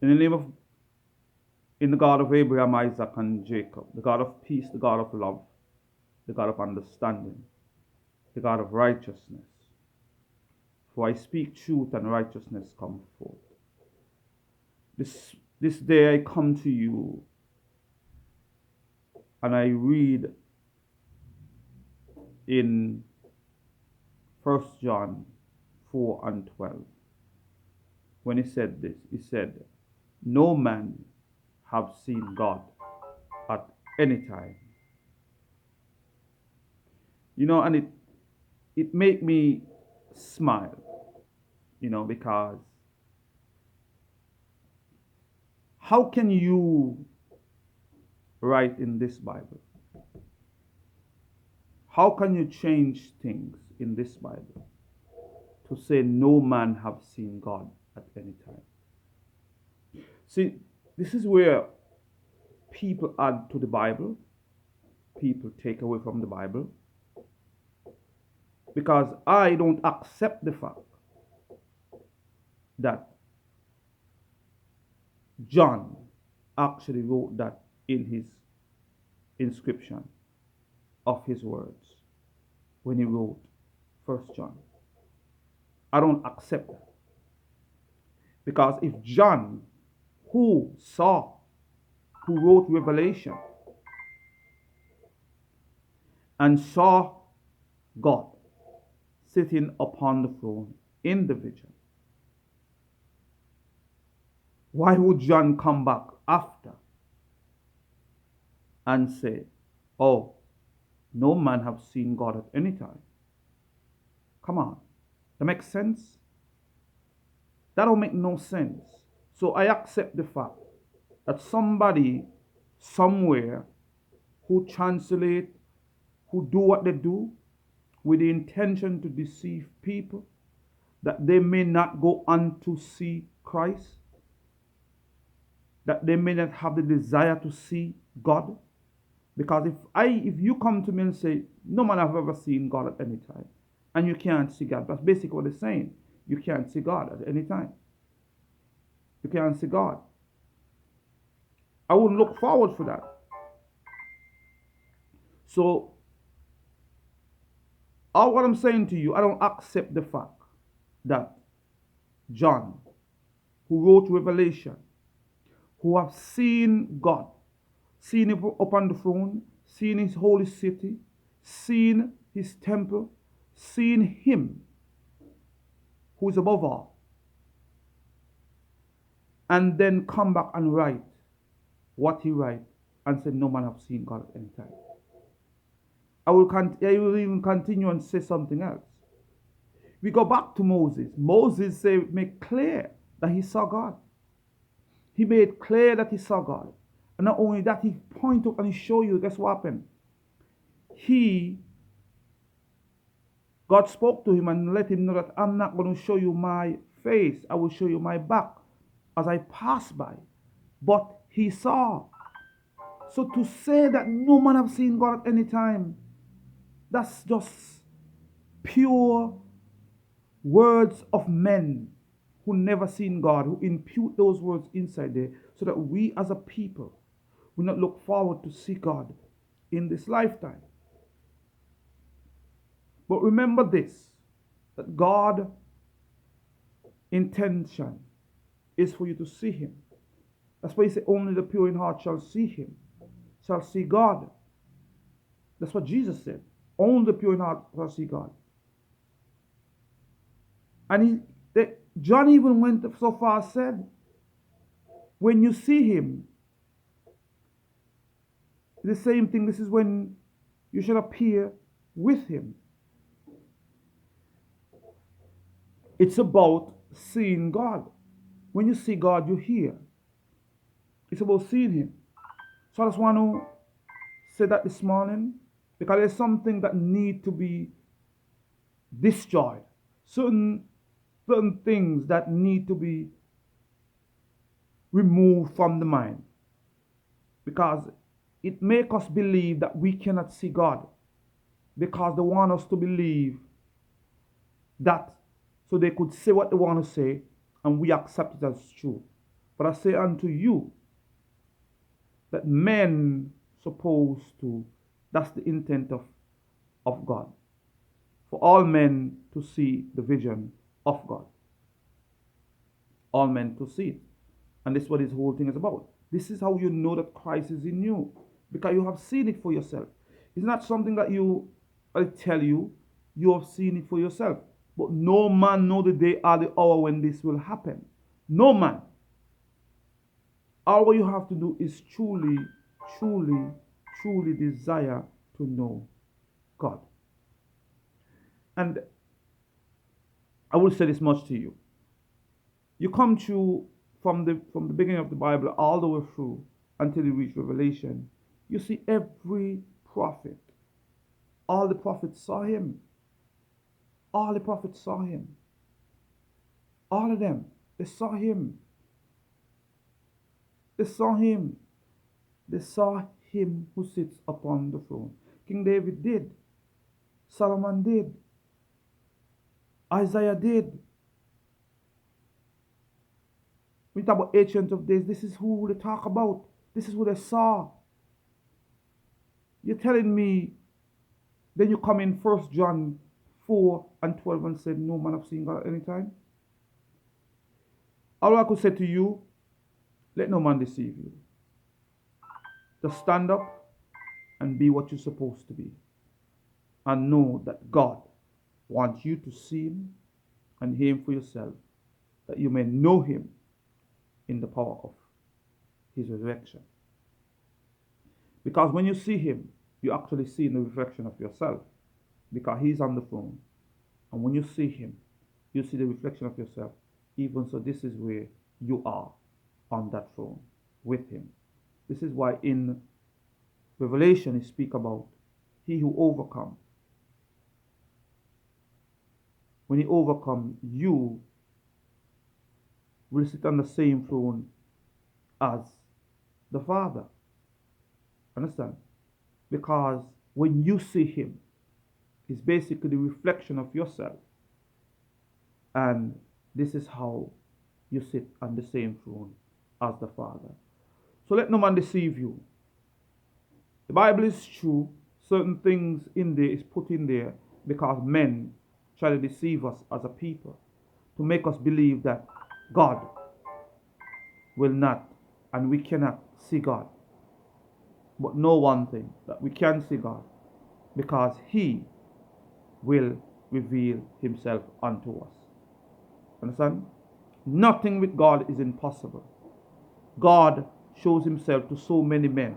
In the name of, in the God of Abraham, Isaac, and Jacob, the God of peace, the God of love, the God of understanding, the God of righteousness. For I speak truth and righteousness come forth. This day I come to you and I read in 1 John 4 and 12. When he said this, he said, no man have seen God at any time. And it made me smile, because how can you write in this Bible? How can you change things in this Bible to say no man have seen God at any time? See, this is where people add to the Bible, people take away from the Bible, because I don't accept the fact that John actually wrote that in his inscription of his words when he wrote 1 John. I don't accept that. Because if John, who wrote Revelation and saw God sitting upon the throne in the vision, why would John come back after and say, oh, no man have seen God at any time? Come on. That makes sense? That don't make no sense. So I accept the fact that somebody somewhere who translate, who do what they do with the intention to deceive people, that they may not go on to see Christ, that they may not have the desire to see God. Because if you come to me and say, no man have ever seen God at any time, and you can't see God, that's basically what it's saying. You can't see God at any time. You can't see God. I wouldn't look forward for that. So, all what I'm saying to you, I don't accept the fact that John, who wrote Revelation, who have seen God, seen him upon the throne, seen his holy city, seen his temple, seen him who is above all, and then come back and write what he write and say no man have seen God at any time. I will even continue and say something else. We go back to Moses. Moses made clear that he saw God. He made clear that he saw God. And not only that, he point out and he show you, guess what happened? God spoke to him and let him know that I'm not going to show you my face. I will show you my back as I pass by. But he saw. So to say that no man have seen God at any time, that's just pure words of men who never seen God, who impute those words inside there so that we as a people will not look forward to see God in this lifetime. But remember this, that God's intention is for you to see him. That's why he said only the pure in heart shall see him, shall see God. That's what Jesus said. Only the pure in heart shall see God. And John even went so far as said, when you see him, the same thing, this is when you shall appear with him. It's about seeing God. When you see God, you hear. It's about seeing him. So I just want to say that this morning, because there's something that need to be destroyed. Certain things that need to be removed from the mind. Because it makes us believe that we cannot see God. Because they want us to believe that so they could say what they want to say and we accept it as true. But I say unto you that men supposed to, that's the intent of God, for all men to see the vision of God. All men to see it. And this is what this whole thing is about. This is how you know that Christ is in you, because you have seen it for yourself. It's not something that I tell you, you have seen it for yourself. But no man know the day or the hour when this will happen. No man. All you have to do is truly, truly, truly desire to know God. And I will say this much to you. You come through from the beginning of the Bible all the way through until you reach Revelation. You see every prophet. All the prophets saw him. All the prophets saw him. All of them. They saw him. They saw him. They saw him who sits upon the throne. King David did. Solomon did. Isaiah did. When you talk about Ancient of Days, this is who they talk about. This is who they saw. You're telling me, then you come in 1 John 4 and 12 and said, no man have seen God at any time? All I could say to you, let no man deceive you. Just stand up and be what you're supposed to be. And know that God wants you to see him and hear him for yourself, that you may know him in the power of his resurrection. Because when you see him, you actually see the reflection of yourself, because he's on the throne. And when you see him, you see the reflection of yourself. Even so, this is where you are on that throne with him. This is why in Revelation he speaks about he who overcomes. When he overcomes, you will sit on the same throne as the Father. Understand? Because when you see him, it's basically the reflection of yourself. And this is how you sit on the same throne as the Father. So let no man deceive you. The Bible is true. Certain things in there is put in there because men try to deceive us as a people, to make us believe that God will not and we cannot see God. But know one thing, that we can see God, because he will reveal himself unto us. Understand? Nothing with God is impossible. God shows himself to so many men.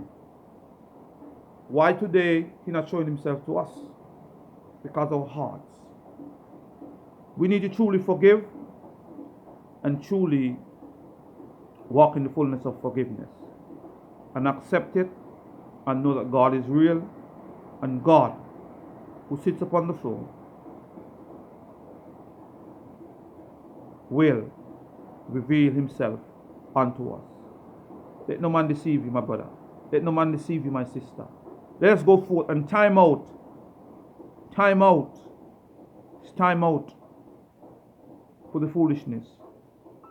Why today he not showing himself to us? Because of our hearts. We need to truly forgive and truly walk in the fullness of forgiveness and accept it and know that God is real, and God who sits upon the throne will reveal himself unto us. Let no man deceive you, my brother. Let no man deceive you, my sister. Let us go forth and time out. Time out. It's time out for the foolishness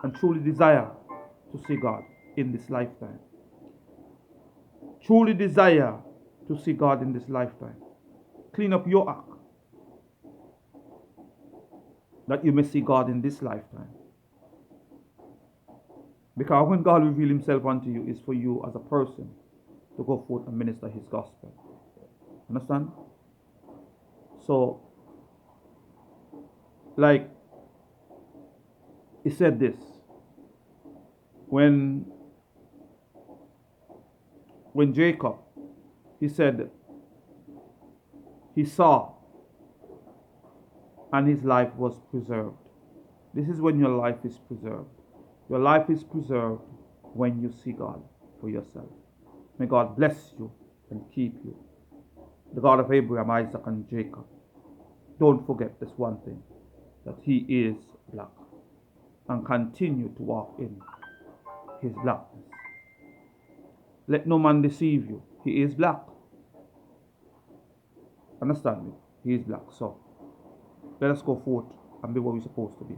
and truly desire to see God in this lifetime. Truly desire to see God in this lifetime. Clean up your act, that you may see God in this lifetime. Because when God reveals himself unto you, is for you as a person to go forth and minister his gospel. Understand? So, like he said this, when Jacob, he said, he saw and his life was preserved. This is when your life is preserved. Your life is preserved when you see God for yourself. May God bless you and keep you. The God of Abraham, Isaac, and Jacob. Don't forget this one thing, that he is black, and continue to walk in his blackness. Let no man deceive you. He is black. Understand me? He is black. So let us go forth and be what we're supposed to be.